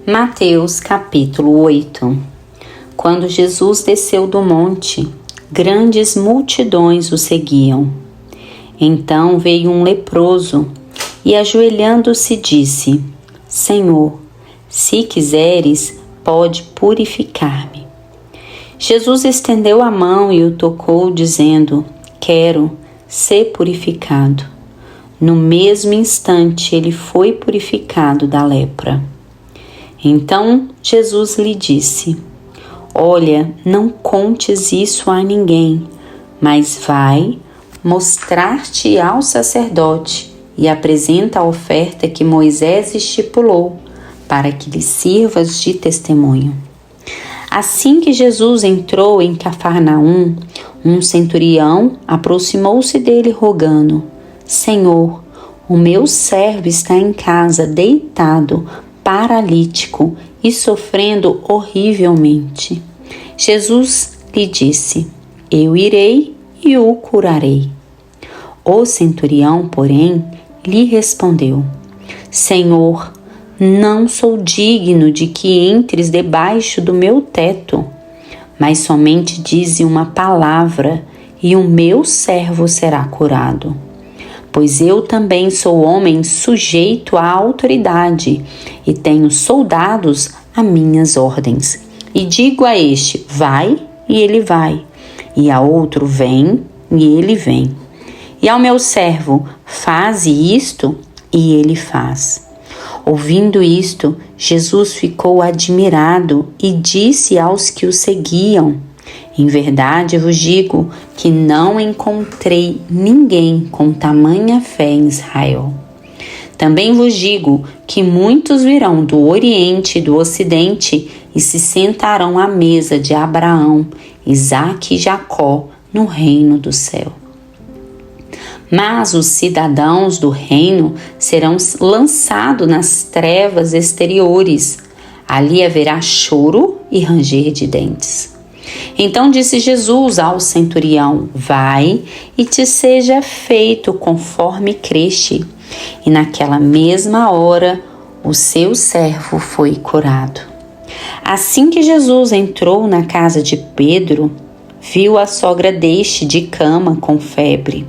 Mateus capítulo 8. Quando Jesus desceu do monte, grandes multidões o seguiam. Então veio um leproso e, ajoelhando-se, disse: Senhor, se quiseres, pode purificar-me. Jesus estendeu a mão e o tocou, dizendo: Quero ser purificado. No mesmo instante ele foi purificado da lepra. Então Jesus lhe disse: Olha, não contes isso a ninguém, mas vai mostrar-te ao sacerdote e apresenta a oferta que Moisés estipulou, para que lhe sirvas de testemunho. Assim que Jesus entrou em Cafarnaum, um centurião aproximou-se dele rogando: Senhor, o meu servo está em casa deitado, paralítico e sofrendo horrivelmente. Jesus lhe disse: Eu irei e o curarei. O centurião, porém, lhe respondeu: Senhor, não sou digno de que entres debaixo do meu teto, mas somente dize uma palavra e o meu servo será curado. Pois eu também sou homem sujeito à autoridade e tenho soldados a minhas ordens. E digo a este: vai, e ele vai, e a outro: vem, e ele vem. E ao meu servo: faze isto, e ele faz. Ouvindo isto, Jesus ficou admirado e disse aos que o seguiam: Em verdade vos digo que não encontrei ninguém com tamanha fé em Israel. Também vos digo que muitos virão do Oriente e do Ocidente e se sentarão à mesa de Abraão, Isaque e Jacó no reino do céu. Mas os cidadãos do reino serão lançados nas trevas exteriores. Ali haverá choro e ranger de dentes. Então disse Jesus ao centurião: Vai e te seja feito conforme creste. E naquela mesma hora o seu servo foi curado. Assim que Jesus entrou na casa de Pedro, viu a sogra deste de cama com febre.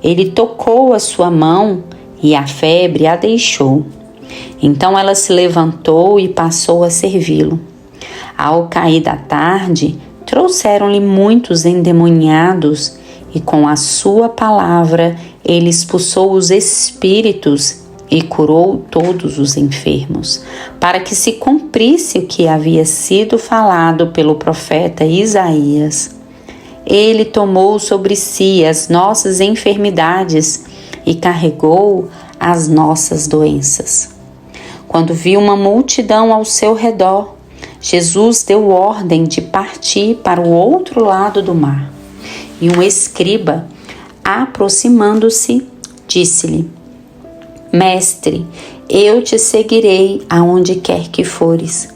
Ele tocou a sua mão e a febre a deixou. Então ela se levantou e passou a servi-lo. Ao cair da tarde, trouxeram-lhe muitos endemoniados e com a sua palavra ele expulsou os espíritos e curou todos os enfermos, para que se cumprisse o que havia sido falado pelo profeta Isaías. Ele tomou sobre si as nossas enfermidades e carregou as nossas doenças. Quando viu uma multidão ao seu redor, Jesus deu ordem de partir para o outro lado do mar. E um escriba, aproximando-se, disse-lhe: Mestre, eu te seguirei aonde quer que fores.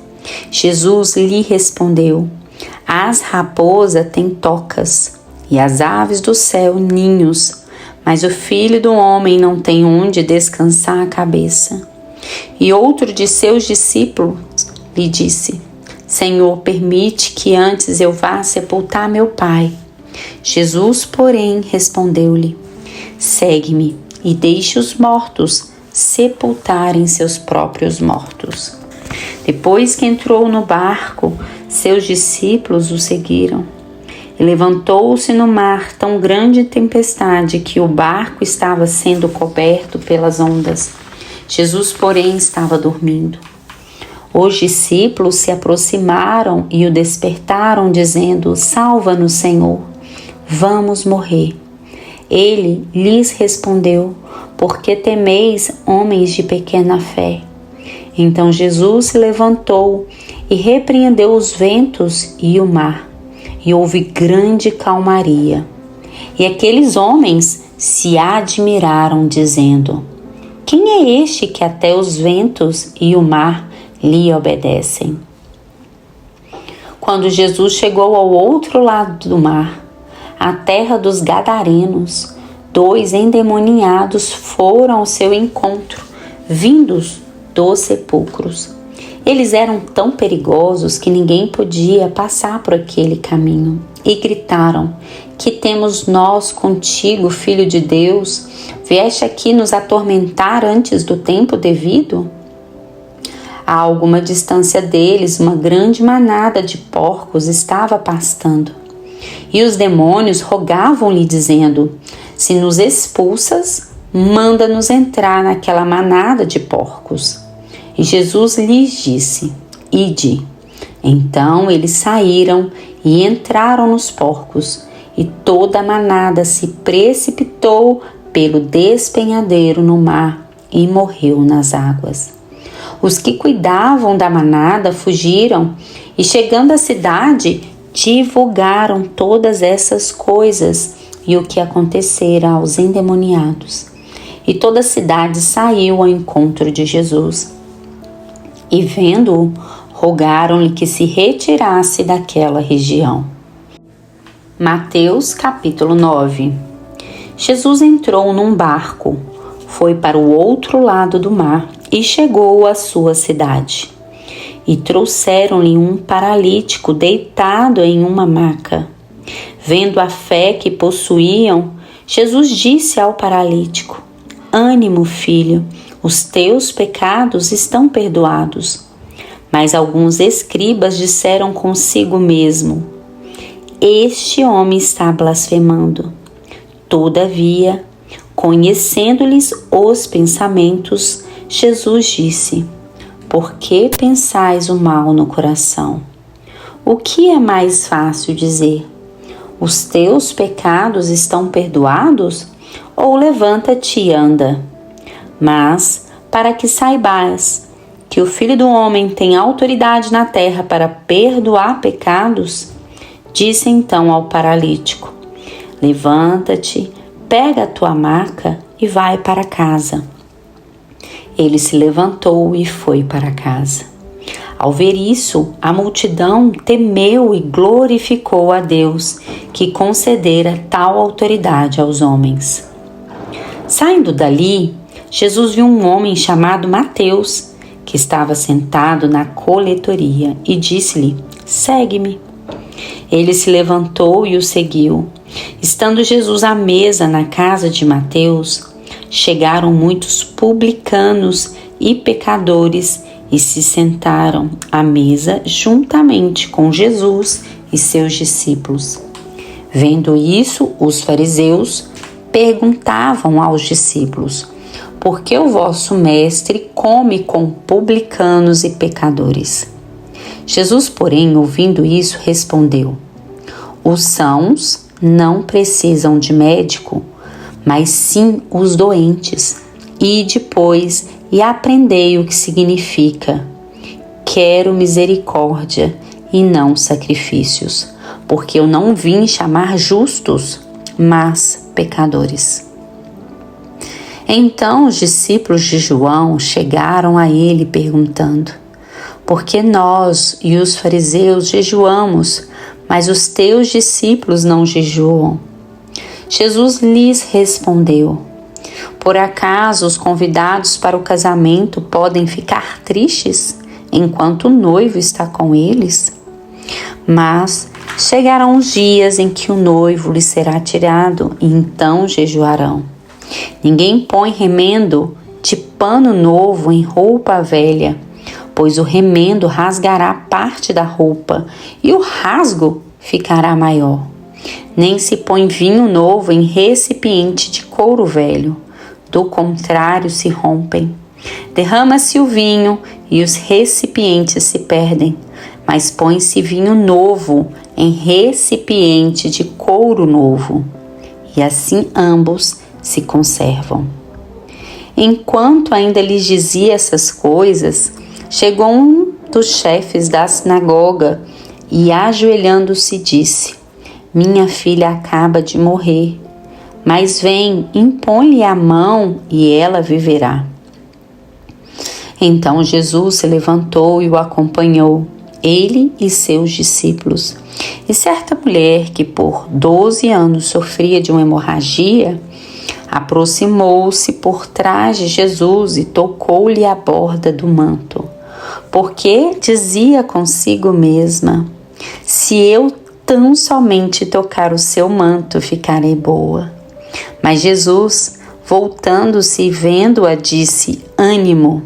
Jesus lhe respondeu: As raposas têm tocas e as aves do céu ninhos, mas o Filho do Homem não tem onde descansar a cabeça. E outro de seus discípulos lhe disse: Senhor, permite que antes eu vá sepultar meu pai. Jesus, porém, respondeu-lhe: Segue-me e deixe os mortos sepultarem seus próprios mortos. Depois que entrou no barco, seus discípulos o seguiram. E levantou-se no mar tão grande tempestade que o barco estava sendo coberto pelas ondas. Jesus, porém, estava dormindo. Os discípulos se aproximaram e o despertaram, dizendo: Salva-nos, Senhor, vamos morrer. Ele lhes respondeu: Por que temeis, homens de pequena fé? Então Jesus se levantou e repreendeu os ventos e o mar, e houve grande calmaria. E aqueles homens se admiraram, dizendo: Quem é este que até os ventos e o mar lhe obedecem? Quando Jesus chegou ao outro lado do mar, a terra dos Gadarenos, 2 endemoniados foram ao seu encontro, vindos dos sepulcros. Eles eram tão perigosos que ninguém podia passar por aquele caminho. E gritaram: que temos nós contigo, Filho de Deus? Vieste aqui nos atormentar antes do tempo devido? A alguma distância deles, uma grande manada de porcos estava pastando. E os demônios rogavam-lhe, dizendo: se nos expulsas, manda-nos entrar naquela manada de porcos. E Jesus lhes disse: ide. Então eles saíram e entraram nos porcos, e toda a manada se precipitou pelo despenhadeiro no mar e morreu nas águas. Os que cuidavam da manada fugiram e, chegando à cidade, divulgaram todas essas coisas e o que acontecera aos endemoniados. E toda a cidade saiu ao encontro de Jesus. E vendo-o, rogaram-lhe que se retirasse daquela região. Mateus capítulo 9. Jesus entrou num barco, foi para o outro lado do mar e chegou à sua cidade. E trouxeram-lhe um paralítico deitado em uma maca. Vendo a fé que possuíam, Jesus disse ao paralítico: ânimo, filho, os teus pecados estão perdoados. Mas alguns escribas disseram consigo mesmo: este homem está blasfemando. Todavia, conhecendo-lhes os pensamentos, Jesus disse: por que pensais o mal no coração? O que é mais fácil dizer: os teus pecados estão perdoados? Ou levanta-te e anda? Mas, para que saibais que o Filho do Homem tem autoridade na terra para perdoar pecados, disse então ao paralítico: levanta-te, pega a tua maca e vai para casa. Ele se levantou e foi para casa. Ao ver isso, a multidão temeu e glorificou a Deus, que concedera tal autoridade aos homens. Saindo dali, Jesus viu um homem chamado Mateus, que estava sentado na coletoria, e disse-lhe: segue-me. Ele se levantou e o seguiu. Estando Jesus à mesa na casa de Mateus, chegaram muitos publicanos e pecadores e se sentaram à mesa juntamente com Jesus e seus discípulos. Vendo isso, os fariseus perguntavam aos discípulos: por que o vosso mestre come com publicanos e pecadores? Jesus, porém, ouvindo isso, respondeu: os sãos não precisam de médico, mas sim os doentes. Ide, pois, e aprendei o que significa: quero misericórdia e não sacrifícios, porque eu não vim chamar justos, mas pecadores. Então os discípulos de João chegaram a ele perguntando: por que nós e os fariseus jejuamos, mas os teus discípulos não jejuam? Jesus lhes respondeu: por acaso os convidados para o casamento podem ficar tristes enquanto o noivo está com eles? Mas chegarão os dias em que o noivo lhes será tirado, e então jejuarão. Ninguém põe remendo de pano novo em roupa velha, pois o remendo rasgará parte da roupa e o rasgo ficará maior. Nem se põe vinho novo em recipiente de couro velho, do contrário se rompem. Derrama-se o vinho e os recipientes se perdem, mas põe-se vinho novo em recipiente de couro novo, e assim ambos se conservam. Enquanto ainda lhes dizia essas coisas, chegou um dos chefes da sinagoga e, ajoelhando-se, disse: minha filha acaba de morrer, mas vem, impõe-lhe a mão e ela viverá. Então Jesus se levantou e o acompanhou, ele e seus discípulos. E certa mulher que por 12 anos sofria de uma hemorragia, aproximou-se por trás de Jesus e tocou-lhe a borda do manto, porque dizia consigo mesma: se eu tão somente tocar o seu manto, ficarei boa. Mas Jesus, voltando-se e vendo-a, disse: ânimo,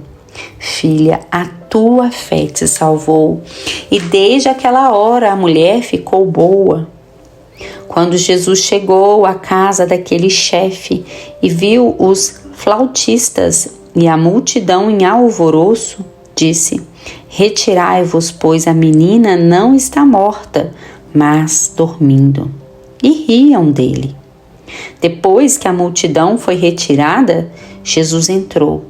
filha, a tua fé te salvou. E desde aquela hora a mulher ficou boa. Quando Jesus chegou à casa daquele chefe e viu os flautistas e a multidão em alvoroço, disse: retirai-vos, pois a menina não está morta, mas dormindo. E riam dele. Depois que a multidão foi retirada, Jesus entrou,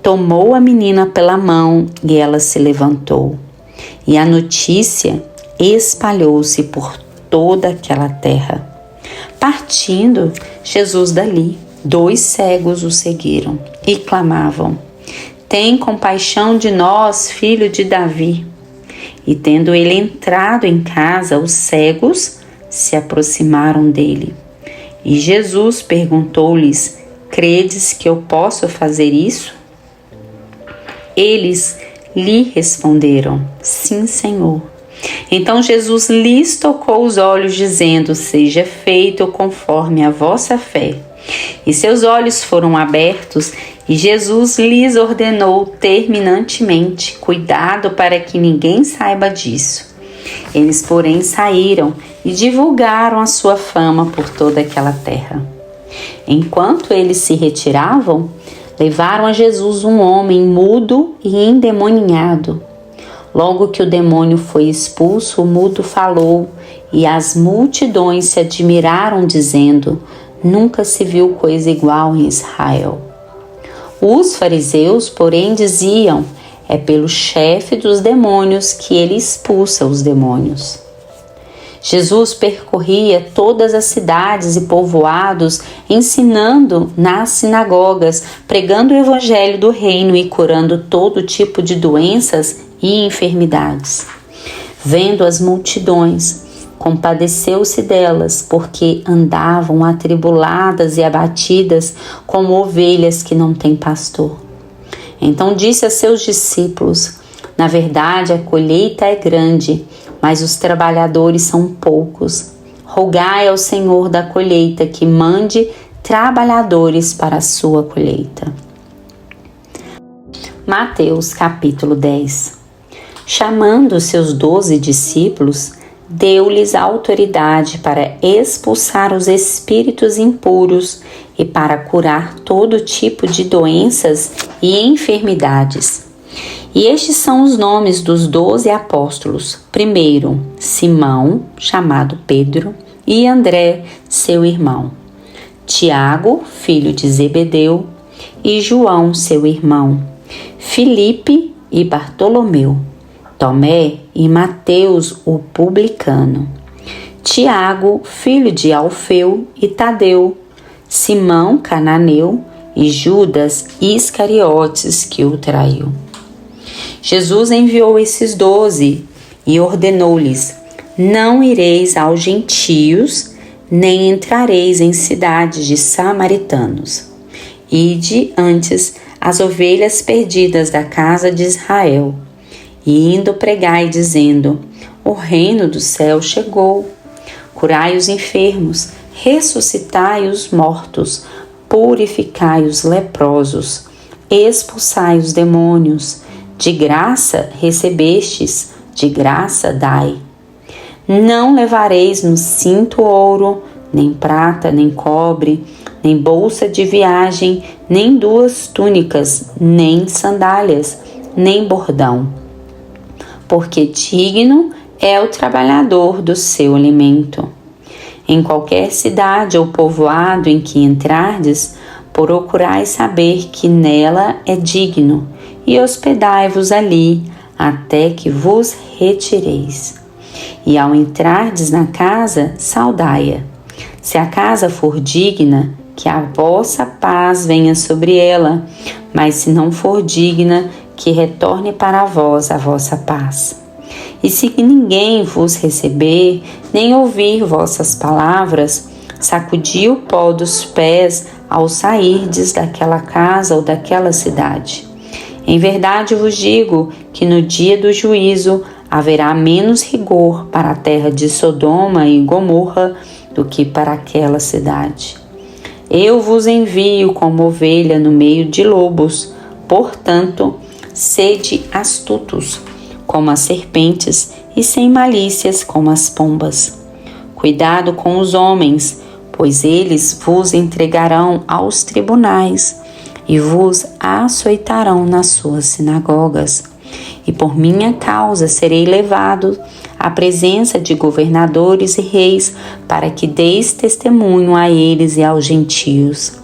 tomou a menina pela mão e ela se levantou. E a notícia espalhou-se por toda aquela terra. Partindo Jesus dali, 2 cegos o seguiram e clamavam: tem compaixão de nós, filho de Davi. E tendo ele entrado em casa, os cegos se aproximaram dele. E Jesus perguntou-lhes: credes que eu posso fazer isso? Eles lhe responderam: sim, Senhor. Então Jesus lhes tocou os olhos, dizendo: seja feito conforme a vossa fé. E seus olhos foram abertos, e Jesus lhes ordenou terminantemente: cuidado para que ninguém saiba disso. Eles, porém, saíram e divulgaram a sua fama por toda aquela terra. Enquanto eles se retiravam, levaram a Jesus um homem mudo e endemoninhado. Logo que o demônio foi expulso, o mudo falou, e as multidões se admiraram, dizendo: nunca se viu coisa igual em Israel. Os fariseus, porém, diziam: é pelo chefe dos demônios que ele expulsa os demônios. Jesus percorria todas as cidades e povoados, ensinando nas sinagogas, pregando o evangelho do reino e curando todo tipo de doenças e enfermidades. Vendo as multidões, compadeceu-se delas, porque andavam atribuladas e abatidas como ovelhas que não têm pastor. Então disse a seus discípulos: na verdade, a colheita é grande, mas os trabalhadores são poucos. Rogai ao Senhor da colheita que mande trabalhadores para a sua colheita. Mateus capítulo 10. Chamando seus 12 discípulos, deu-lhes autoridade para expulsar os espíritos impuros e para curar todo tipo de doenças e enfermidades. E estes são os nomes dos 12 apóstolos. Primeiro, Simão, chamado Pedro, e André, seu irmão. Tiago, filho de Zebedeu, e João, seu irmão. Filipe e Bartolomeu. Tomé e Mateus, o publicano. Tiago, filho de Alfeu e Tadeu. Simão, cananeu, e Judas Iscariotes, que o traiu. Jesus enviou esses 12 e ordenou-lhes: não ireis aos gentios, nem entrareis em cidades de samaritanos. Ide antes as ovelhas perdidas da casa de Israel. E indo pregai, dizendo: o reino do céu chegou. Curai os enfermos, ressuscitai os mortos, purificai os leprosos, expulsai os demônios. De graça recebestes, de graça dai. Não levareis no cinto ouro, nem prata, nem cobre, nem bolsa de viagem, nem 2 túnicas, nem sandálias, nem bordão. Porque digno é o trabalhador do seu alimento. Em qualquer cidade ou povoado em que entrardes, procurai saber que nela é digno, e hospedai-vos ali, até que vos retireis. E ao entrardes na casa, saudai-a. Se a casa for digna, que a vossa paz venha sobre ela, mas se não for digna, que retorne para vós a vossa paz. E se ninguém vos receber, nem ouvir vossas palavras, sacudi o pó dos pés ao sairdes daquela casa ou daquela cidade. Em verdade vos digo que no dia do juízo haverá menos rigor para a terra de Sodoma e Gomorra do que para aquela cidade. Eu vos envio como ovelha no meio de lobos, portanto, sede astutos como as serpentes e sem malícias como as pombas. Cuidado com os homens, pois eles vos entregarão aos tribunais e vos açoitarão nas suas sinagogas. E por minha causa serei levado à presença de governadores e reis, para que deis testemunho a eles e aos gentios.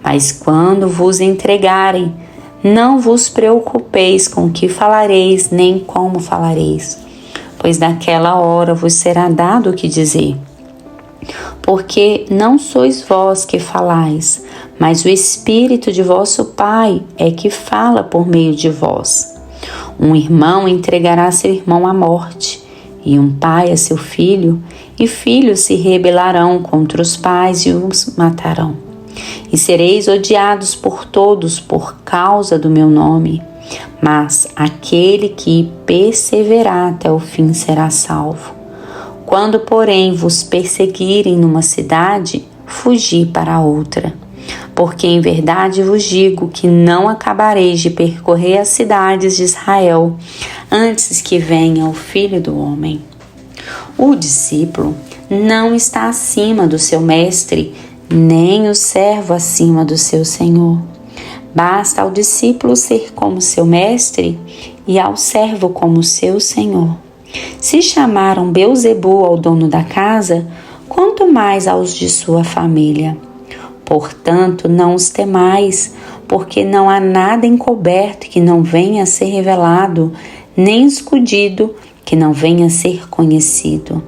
Mas quando vos entregarem, não vos preocupeis com o que falareis, nem como falareis, pois naquela hora vos será dado o que dizer. Porque não sois vós que falais, mas o Espírito de vosso Pai é que fala por meio de vós. Um irmão entregará seu irmão à morte, e um pai a seu filho, e filhos se rebelarão contra os pais e os matarão. E sereis odiados por todos por causa do meu nome, mas aquele que perseverar até o fim será salvo. Quando, porém, vos perseguirem numa cidade, fugi para outra. Porque em verdade vos digo que não acabareis de percorrer as cidades de Israel antes que venha o Filho do Homem. O discípulo não está acima do seu mestre, nem o servo acima do seu senhor. Basta ao discípulo ser como seu mestre e ao servo como seu senhor. Se chamaram Beelzebul ao dono da casa, quanto mais aos de sua família. Portanto, não os temais, porque não há nada encoberto que não venha a ser revelado, nem escondido que não venha a ser conhecido.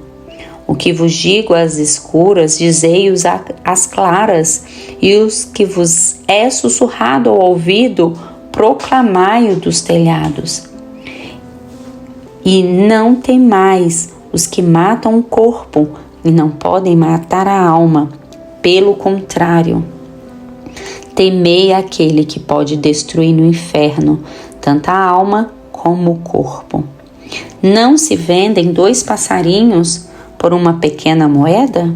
O que vos digo às escuras, dizei-os às claras, e os que vos é sussurrado ao ouvido, proclamai-o dos telhados. E não temais os que matam o corpo e não podem matar a alma. Pelo contrário, temei aquele que pode destruir no inferno tanto a alma como o corpo. Não se vendem 2 passarinhos por uma pequena moeda?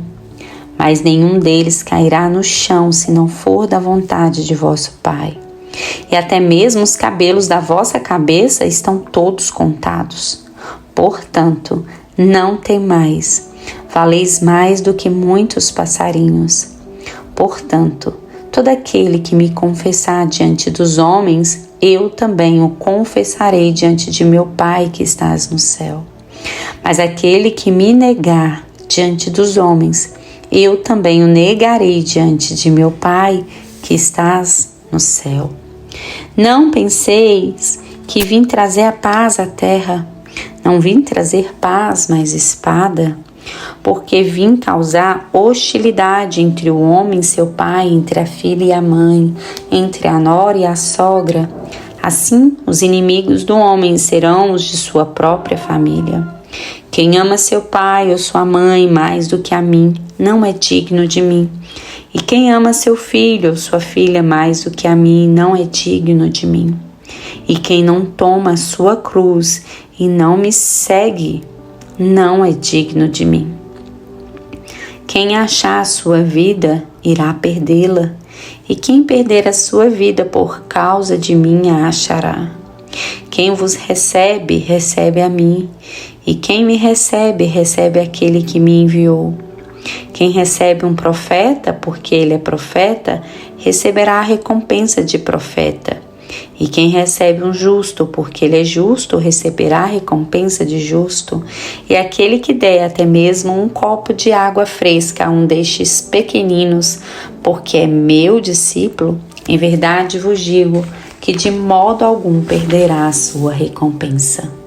Mas nenhum deles cairá no chão se não for da vontade de vosso Pai. E até mesmo os cabelos da vossa cabeça estão todos contados. Portanto, não temais. Valeis mais do que muitos passarinhos. Portanto, todo aquele que me confessar diante dos homens, eu também o confessarei diante de meu Pai que estás no céu. Mas aquele que me negar diante dos homens, eu também o negarei diante de meu Pai que estás no céu. Não penseis que vim trazer a paz à terra. Não vim trazer paz, mas espada. Porque vim causar hostilidade entre o homem e seu pai, entre a filha e a mãe, entre a nora e a sogra. Assim, os inimigos do homem serão os de sua própria família. Quem ama seu pai ou sua mãe mais do que a mim, não é digno de mim. E quem ama seu filho ou sua filha mais do que a mim, não é digno de mim. E quem não toma a sua cruz e não me segue, não é digno de mim. Quem achar a sua vida, irá perdê-la, e quem perder a sua vida por causa de mim, a achará. Quem vos recebe, recebe a mim, e quem me recebe, recebe aquele que me enviou. Quem recebe um profeta, porque ele é profeta, receberá a recompensa de profeta. E quem recebe um justo, porque ele é justo, receberá a recompensa de justo. E aquele que der até mesmo um copo de água fresca a um destes pequeninos, porque é meu discípulo, em verdade vos digo que de modo algum perderá a sua recompensa.